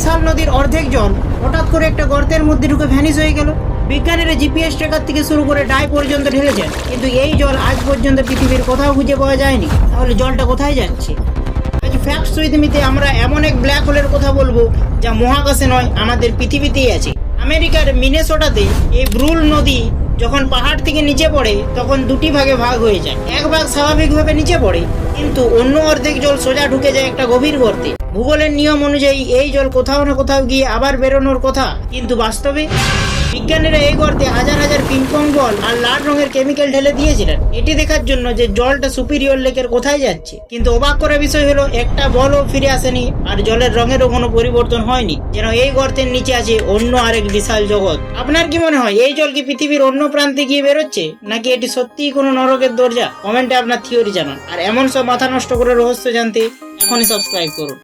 বিশাল নদীর অর্ধেক জল হঠাৎ করে একটা গর্তের মধ্যে ঢুকে ভ্যানিশ হয়ে গেল। বিজ্ঞানীরা জিপিএস ট্র্যাকার থেকে শুরু করে ডাই পর্যন্ত ঢেলেছেন, কিন্তু এই জল আজ পর্যন্ত পৃথিবীর কোথাও খুঁজে পাওয়া যায়নি। তাহলে জলটা কোথায় যাচ্ছে? আজ ফ্যাক্টস উইথ মিতে আমরা এমন এক ব্ল্যাক হোলের কথা বলবো যা মহাকাশে নয়, আমাদের পৃথিবীতেই আছে। আমেরিকার মিনেসোটাতে এই ব্রুল নদী যখন পাহাড় থেকে নিচে পড়ে তখন দুটি ভাগে ভাগ হয়ে যায়। এক ভাগ স্বাভাবিকভাবে নিচে পড়ে, কিন্তু অন্য অর্ধেক জল সোজা ঢুকে যায় একটা গভীর গর্তে। ভূগোলের নিয়ম অনুযায়ী এই জল কোথাও না কোথাও গিয়ে আবার বেরোনোর কথা, কিন্তু বাস্তবে বিজ্ঞানীরা এই গর্তে হাজার হাজার পিংপং বল আর লাল রঙের কেমিক্যাল ঢেলে দিয়েছিলেন এটি দেখার জন্য যে জলটা সুপিরিয়র লেকের কোথায় যাচ্ছে। কিন্তু অবাক করার বিষয় হলো একটা বলও ফিরে আসেনি আর জলের রঙেরও কোনো পরিবর্তন হয়নি, যেন এই গর্তের নিচে আছে অন্য আরেক বিশাল জগৎ। আপনার কি মনে হয় এই জল কি পৃথিবীর অন্য প্রান্তে গিয়ে বেরোচ্ছে, নাকি এটি সত্যিই কোনো নরকের দরজা? কমেন্টে আপনার থিওরি জানান। আর এমন সব মাথা নষ্ট করে রহস্য জানতে এখনই সাবস্ক্রাইব করুন।